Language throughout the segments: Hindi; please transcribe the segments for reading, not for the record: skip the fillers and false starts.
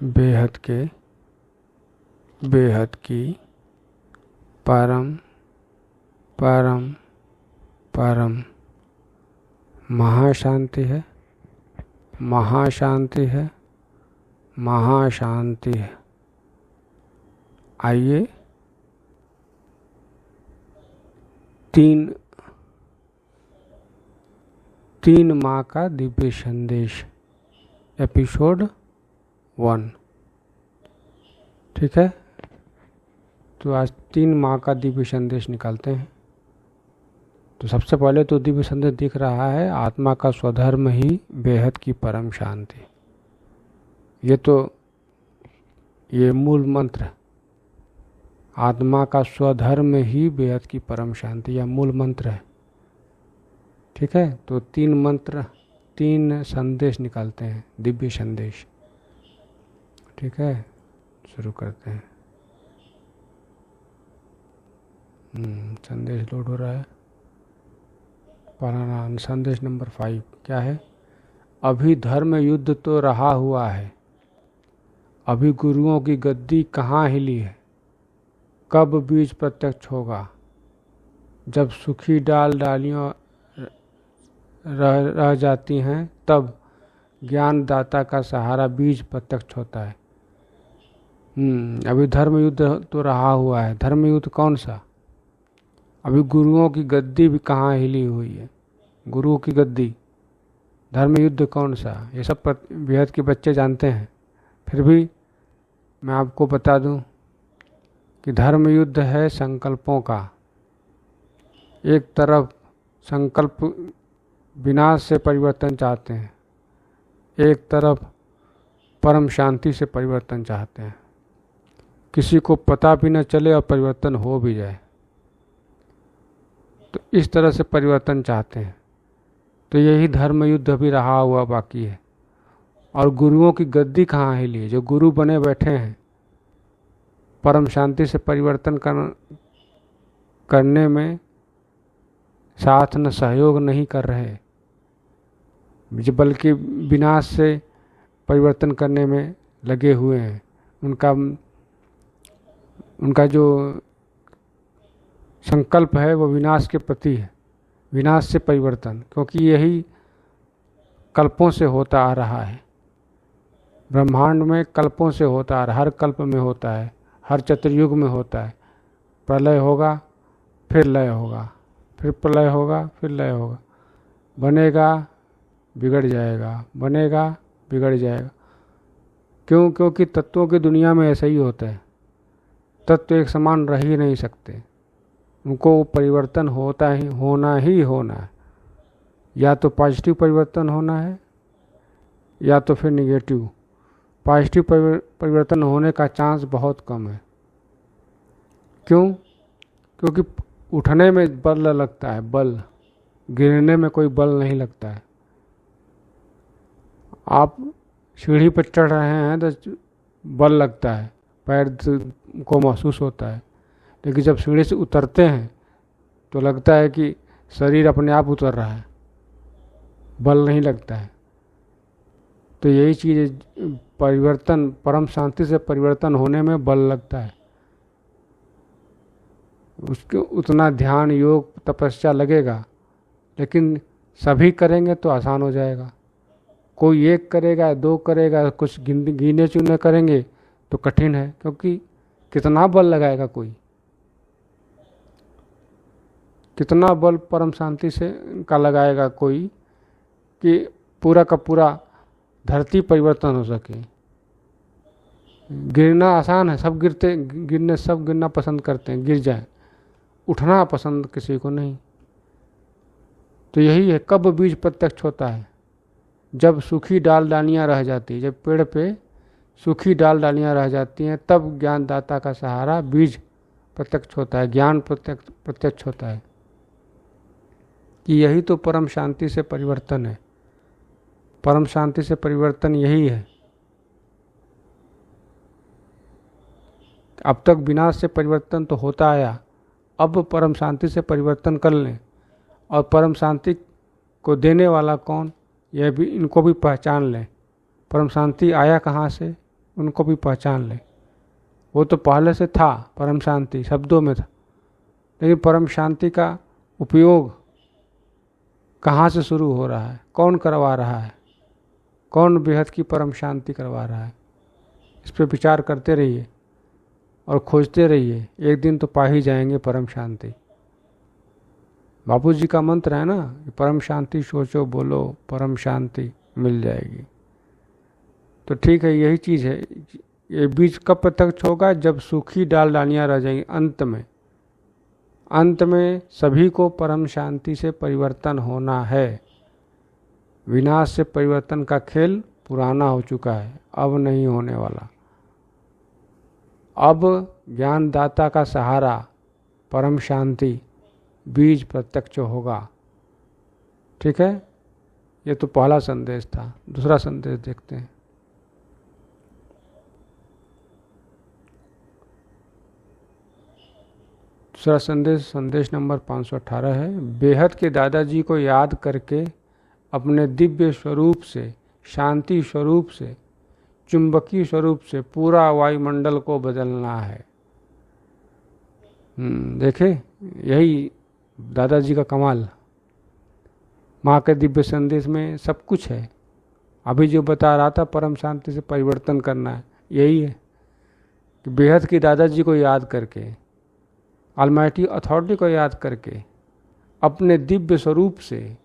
बेहद के, बेहद की, परम परम परम महाशांति है, महाशांति है, महाशांति है। आइए तीन माँ का दिव्य संदेश, एपिसोड 1। ठीक है, तो आज 3 माँ का दिव्य संदेश निकालते हैं। तो सबसे पहले तो दिव्य संदेश दिख रहा है, आत्मा का स्वधर्म ही बेहद की परम शांति। ये मूल मंत्र, आत्मा का स्वधर्म ही बेहद की परम शांति, यह मूल मंत्र है। ठीक है, तो 3 मंत्र, 3 संदेश निकालते हैं, दिव्य संदेश। ठीक है, शुरू करते हैं। संदेश लोड हो रहा है। पहला संदेश नंबर 5 क्या है? अभी धर्म युद्ध तो रहा हुआ है, अभी गुरुओं की गद्दी कहाँ हिली है। कब बीज प्रत्यक्ष होगा? जब सूखी डालियाँ रह जाती हैं तब ज्ञानदाता का सहारा बीज प्रत्यक्ष होता है। अभी धर्म युद्ध तो रहा हुआ है। धर्म युद्ध कौन सा? अभी गुरुओं की गद्दी भी कहाँ हिली हुई है। गुरुओं की गद्दी, धर्म युद्ध कौन सा? ये सब बेहद के बच्चे जानते हैं, फिर भी मैं आपको बता दूं कि धर्म युद्ध है संकल्पों का। एक तरफ संकल्प विनाश से परिवर्तन चाहते हैं, एक तरफ परम शांति से परिवर्तन चाहते हैं। किसी को पता भी न चले और परिवर्तन हो भी जाए, तो इस तरह से परिवर्तन चाहते हैं। तो यही धर्म युद्ध भी रहा हुआ बाकी है। और गुरुओं की गद्दी कहाँ हिली है? जो गुरु बने बैठे हैं, परम शांति से परिवर्तन करने में साथ न सहयोग नहीं कर रहे, बल्कि विनाश से परिवर्तन करने में लगे हुए हैं। उनका जो संकल्प है वो विनाश के प्रति है, विनाश से परिवर्तन, क्योंकि यही कल्पों से होता आ रहा है। ब्रह्मांड में कल्पों से होता आ रहा, हर कल्प में होता है, हर चतुर्युग में होता है। प्रलय होगा, फिर लय होगा, फिर प्रलय होगा, फिर लय होगा। बनेगा, बिगड़ जाएगा, बनेगा, बिगड़ जाएगा। क्यों? क्योंकि तत्वों की दुनिया में ऐसा ही होता है। तत्व एक समान रह ही नहीं सकते, उनको परिवर्तन होना ही होना है। या तो पॉजिटिव परिवर्तन होना है या तो फिर निगेटिव। पॉजिटिव परिवर्तन होने का चांस बहुत कम है। क्यों? क्योंकि उठने में बल लगता है, बल, गिरने में कोई बल नहीं लगता है। आप सीढ़ी पर चढ़ रहे हैं तो बल लगता है, पैर को महसूस होता है, लेकिन जब सीढ़ी से उतरते हैं तो लगता है कि शरीर अपने आप उतर रहा है, बल नहीं लगता है। तो यही चीज़, परिवर्तन, परम शांति से परिवर्तन होने में बल लगता है। उसके उतना ध्यान, योग, तपस्या लगेगा, लेकिन सभी करेंगे तो आसान हो जाएगा। कोई एक करेगा, 2 करेगा, कुछ गिने चुने करेंगे तो कठिन है, क्योंकि कितना बल लगाएगा कोई, कितना बल परम शांति से का लगाएगा कोई कि पूरा का पूरा धरती परिवर्तन हो सके। गिरना आसान है, सब गिरना पसंद करते हैं, गिर जाए। उठना पसंद किसी को नहीं। तो यही है, कब बीज प्रत्यक्ष होता है? जब सूखी डालियाँ रह जाती है, जब पेड़ पे सूखी डालियाँ रह जाती हैं तब ज्ञानदाता का सहारा बीज प्रत्यक्ष होता है, ज्ञान प्रत्यक्ष होता है। कि यही तो परम शांति से परिवर्तन है। परम शांति से परिवर्तन यही है। अब तक विनाश से परिवर्तन तो होता आया, अब परम शांति से परिवर्तन कर लें। और परम शांति को देने वाला कौन, यह भी, इनको भी पहचान लें। परम शांति आया कहाँ से? उनको भी पहचान ले। वो तो पहले से था, परम शांति शब्दों में था, लेकिन परम शांति का उपयोग कहाँ से शुरू हो रहा है, कौन करवा रहा है, कौन बेहद की परम शांति करवा रहा है, इस पर विचार करते रहिए और खोजते रहिए। एक दिन तो पा ही जाएंगे परम शांति। बापू जी का मंत्र है ना, परम शांति सोचो बोलो परम शांति मिल जाएगी। तो ठीक है, यही चीज़ है। ये बीज कब प्रत्यक्ष होगा? जब सूखी डालियाँ रह जाएंगी। अंत में सभी को परम शांति से परिवर्तन होना है। विनाश से परिवर्तन का खेल पुराना हो चुका है, अब नहीं होने वाला। अब ज्ञानदाता का सहारा परम शांति बीज प्रत्यक्ष होगा। ठीक है, ये तो पहला संदेश था। दूसरा संदेश देखते हैं। दूसरा संदेश नंबर 518 है। बेहद के दादाजी को याद करके अपने दिव्य स्वरूप से, शांति स्वरूप से, चुंबकीय स्वरूप से पूरा वायुमंडल को बदलना है। देखे, यही दादाजी का कमाल। माँ के दिव्य संदेश में सब कुछ है। अभी जो बता रहा था परम शांति से परिवर्तन करना है, यही है कि बेहद की दादाजी को याद करके, ऑलमाइटी अथॉरिटी को याद करके, अपने दिव्य स्वरूप से,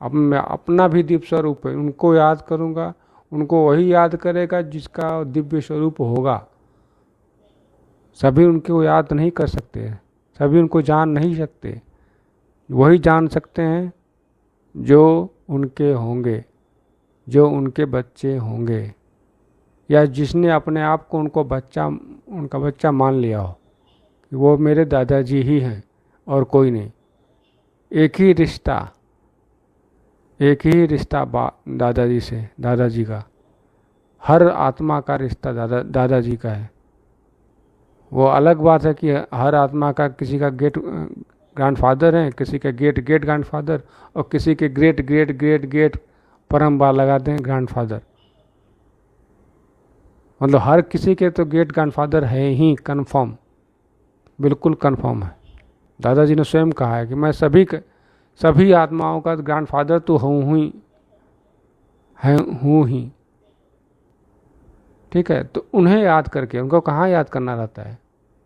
अब मैं अपना भी दिव्य स्वरूप है उनको याद करूँगा, उनको वही याद करेगा जिसका दिव्य स्वरूप होगा। सभी उनको याद नहीं कर सकते, सभी उनको जान नहीं सकते। वही जान सकते हैं जो उनके होंगे, जो उनके बच्चे होंगे, या जिसने अपने आप को उनका बच्चा मान लिया हो कि वो मेरे दादाजी ही हैं और कोई नहीं। एक ही रिश्ता दादाजी से, दादाजी का, हर आत्मा का रिश्ता दादाजी का है। वो अलग बात है कि हर आत्मा का किसी का ग्रैंडफादर है, किसी का गेट ग्रैंडफादर, और किसी के ग्रेट परम बार लगाते हैं ग्रैंडफादर। मतलब हर किसी के तो ग्रेट ग्रैंडफादर है ही, कन्फर्म, बिल्कुल कन्फर्म है। दादाजी ने स्वयं कहा है कि मैं सभी आत्माओं का ग्रैंडफादर तो हूँ ही। ठीक है, तो उन्हें याद करके, उनको कहाँ याद करना रहता है?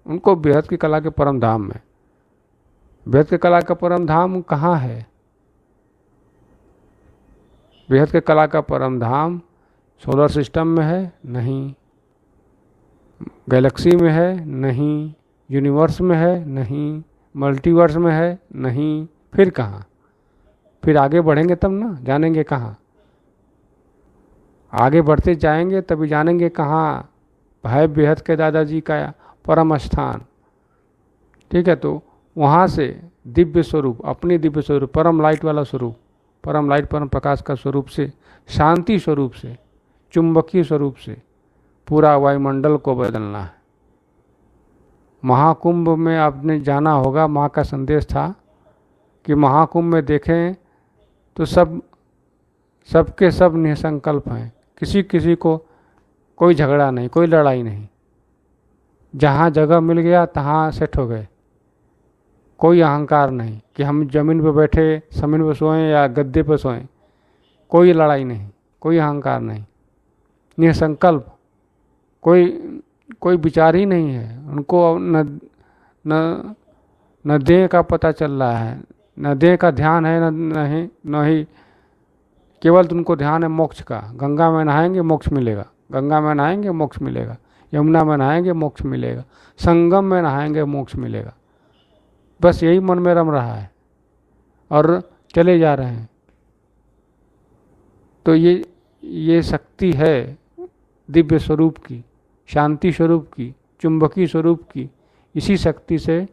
उनको बेहद की कला के परम धाम में। बेहद के कला का परम धाम कहाँ है? बेहद के कला का परम धाम सोलर सिस्टम में है? नहीं। गैलेक्सी में है? नहीं। यूनिवर्स में है? नहीं। मल्टीवर्स में है? नहीं। फिर कहाँ? फिर आगे बढ़ेंगे तब ना जानेंगे कहाँ। आगे बढ़ते जाएंगे तभी जानेंगे कहाँ है बेहद के दादाजी का परम स्थान। ठीक है, तो वहाँ से दिव्य स्वरूप, अपनी दिव्य स्वरूप, परम लाइट वाला स्वरूप, परम लाइट परम प्रकाश का स्वरूप से, शांति स्वरूप से, चुंबकीय स्वरूप से पूरा वायुमंडल को बदलना है। महाकुंभ में आपने जाना होगा, माँ का संदेश था कि महाकुंभ में देखें तो सबके सब निसंकल्प हैं। किसी को कोई झगड़ा नहीं, कोई लड़ाई नहीं। जहाँ जगह मिल गया तहाँ सेट हो गए। कोई अहंकार नहीं कि हम जमीन पर बैठे जमीन पर सोएं या गद्दे पर सोएं। कोई लड़ाई नहीं, कोई अहंकार नहीं, निसंकल्प। कोई विचार ही नहीं है उनको। न देह का पता चल रहा है, न देह का ध्यान है, न ही केवल उनको ध्यान है मोक्ष का। गंगा में नहाएंगे मोक्ष मिलेगा, गंगा में नहाएंगे मोक्ष मिलेगा, यमुना में नहाएंगे मोक्ष मिलेगा, संगम में नहाएंगे मोक्ष मिलेगा। बस यही मन में रम रहा है और चले जा रहे हैं। तो ये शक्ति है दिव्य स्वरूप की, शांति स्वरूप की, चुंबकीय स्वरूप की। इसी शक्ति से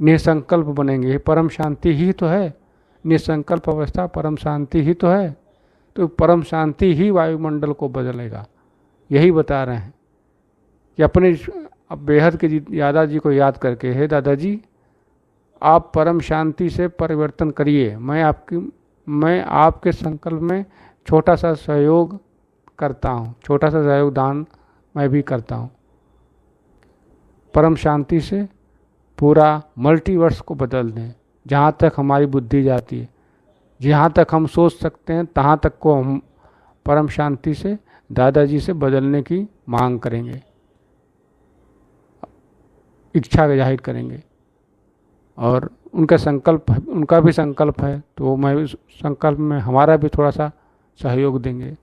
निसंकल्प बनेंगे। ये परम शांति ही तो है, निसंकल्प अवस्था परम शांति ही तो है। तो परम शांति ही वायुमंडल को बदलेगा। यही बता रहे हैं कि अपने बेहद के दादाजी को याद करके, हे दादाजी आप परम शांति से परिवर्तन करिए। मैं आपके संकल्प में छोटा सा सहयोग करता हूँ, छोटा सा सहयोग दान मैं भी करता हूँ। परम शांति से पूरा मल्टीवर्स को बदल दें। जहाँ तक हमारी बुद्धि जाती है, जहाँ तक हम सोच सकते हैं, तहाँ तक को हम परम शांति से दादाजी से बदलने की मांग करेंगे, इच्छा जाहिर करेंगे। और उनका भी संकल्प है, तो मैं भी संकल्प में हमारा भी थोड़ा सा सहयोग देंगे।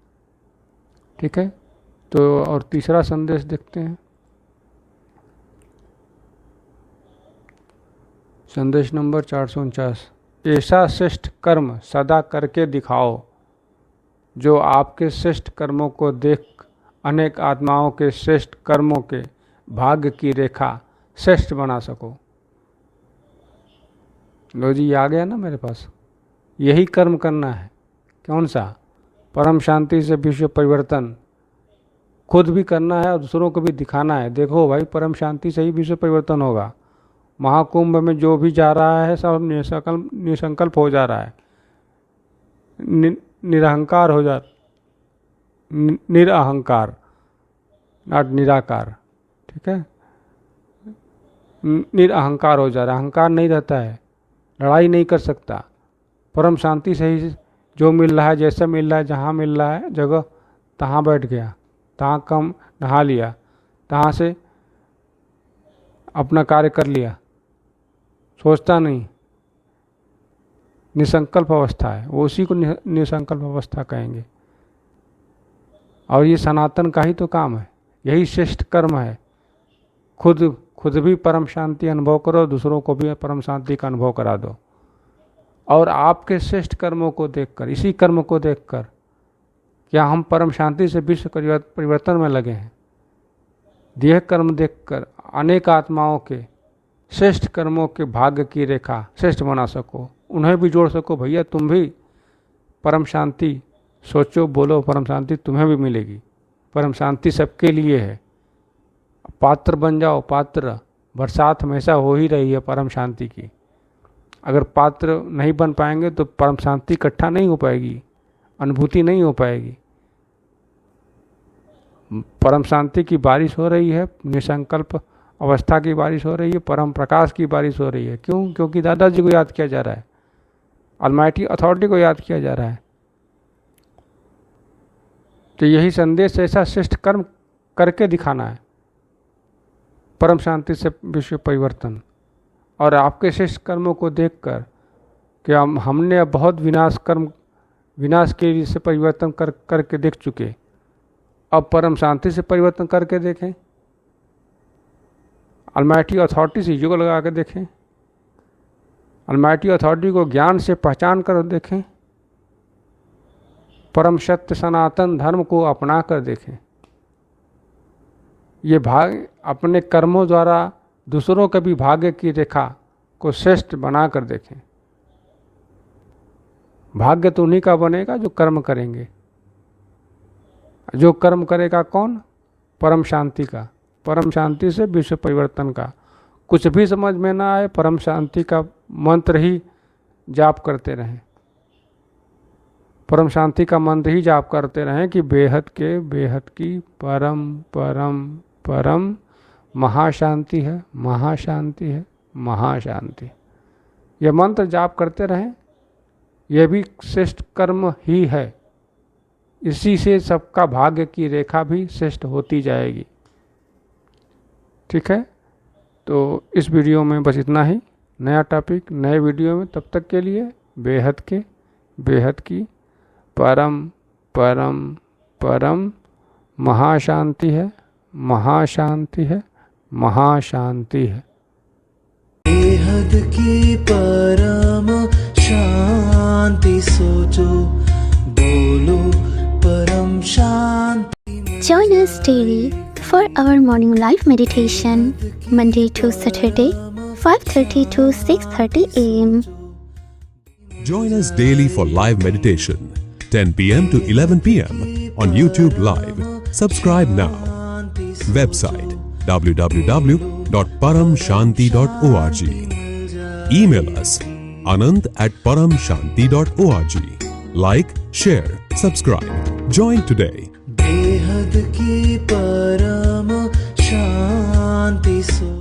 ठीक है। तो और तीसरा संदेश देखते हैं। संदेश नंबर 449। ऐसा श्रेष्ठ कर्म सदा करके दिखाओ जो आपके श्रेष्ठ कर्मों को देख अनेक आत्माओं के श्रेष्ठ कर्मों के भाग्य की रेखा श्रेष्ठ बना सको। लो जी, आ गया ना मेरे पास। यही कर्म करना है। कौन सा? परम शांति से विश्व परिवर्तन खुद भी करना है और दूसरों को भी दिखाना है। देखो भाई, परम शांति से ही विश्व परिवर्तन होगा। महाकुंभ में जो भी जा रहा है सब निसंकल्प हो जा रहा है, निरहंकार हो जा, निरअहंकार, नॉट निराकार। ठीक है, निरअहंकार हो जा रहा है। अहंकार नहीं रहता है, लड़ाई नहीं कर सकता। परम शांति से ही जो मिल रहा है, जैसा मिल रहा है, जहाँ मिल रहा है जगह, तहाँ बैठ गया, तहाँ कम नहा लिया, तहाँ से अपना कार्य कर लिया, सोचता नहीं। निसंकल्प अवस्था है, वो उसी को निसंकल्प अवस्था कहेंगे। और ये सनातन का ही तो काम है, यही श्रेष्ठ कर्म है। खुद भी परम शांति अनुभव करो, दूसरों को भी परम शांति का अनुभव करा दो। और आपके श्रेष्ठ कर्मों को देखकर, इसी कर्म को देखकर, क्या हम परम शांति से विश्व परिवर्तन में लगे हैं। यह कर्म देखकर अनेक आत्माओं के श्रेष्ठ कर्मों के भाग्य की रेखा श्रेष्ठ बना सको, उन्हें भी जोड़ सको। भैया तुम भी परम शांति सोचो, बोलो, परम शांति तुम्हें भी मिलेगी। परम शांति सबके लिए है। पात्र बन जाओ, पात्र। बरसात हमेशा हो ही रही है परम शांति की। अगर पात्र नहीं बन पाएंगे तो परम शांति इकट्ठा नहीं हो पाएगी, अनुभूति नहीं हो पाएगी। परम शांति की बारिश हो रही है, निसंकल्प अवस्था की बारिश हो रही है, परम प्रकाश की बारिश हो रही है। क्यों? क्योंकि दादाजी को याद किया जा रहा है, अलमाइटी अथॉरिटी को याद किया जा रहा है। तो यही संदेश, ऐसा श्रेष्ठ कर्म करके दिखाना है, परम शांति से विश्व परिवर्तन। और आपके श्रेष्ठ कर्मों को देखकर कि हमने अब बहुत विनाश के लिए से परिवर्तन करके देख चुके, अब परम शांति से परिवर्तन करके देखें। अलमाइटी अथॉरिटी से युग लगा के देखें, अलमाइटी अथॉरिटी को ज्ञान से पहचान कर देखें, परम सत्य सनातन धर्म को अपना कर देखें। ये अपने कर्मों द्वारा दूसरों के भी भाग्य की रेखा को श्रेष्ठ बना कर देखें। भाग्य तो उन्हीं का बनेगा जो कर्म करेंगे। जो कर्म करेगा कौन? परम शांति का, परम शांति से विश्व परिवर्तन का। कुछ भी समझ में ना आए, परम शांति का मंत्र ही जाप करते रहें, परम शांति का मंत्र ही जाप करते रहें कि बेहद के बेहद की परम परम परम महाशांति है, महाशांति है, महाशांति। यह मंत्र जाप करते रहें। यह भी श्रेष्ठ कर्म ही है। इसी से सबका भाग्य की रेखा भी श्रेष्ठ होती जाएगी। ठीक है, तो इस वीडियो में बस इतना ही। नया टॉपिक नए वीडियो में, तब तक के लिए बेहद के बेहद की परम परम परम महाशांति है, महाशांति है, महाशांति है। बेहद की परम शांति सोचो, बोलो परम शांति। Join us daily for our morning live meditation, Monday to Saturday, 5:30 to 6:30 a.m. Join us daily for live meditation, 10 p.m. to 11 p.m. on YouTube Live. Subscribe now. Website www.paramshanti.org. Email us anant@paramshanti.org. Like, share, subscribe. Join today. बेहद की परम शांति सो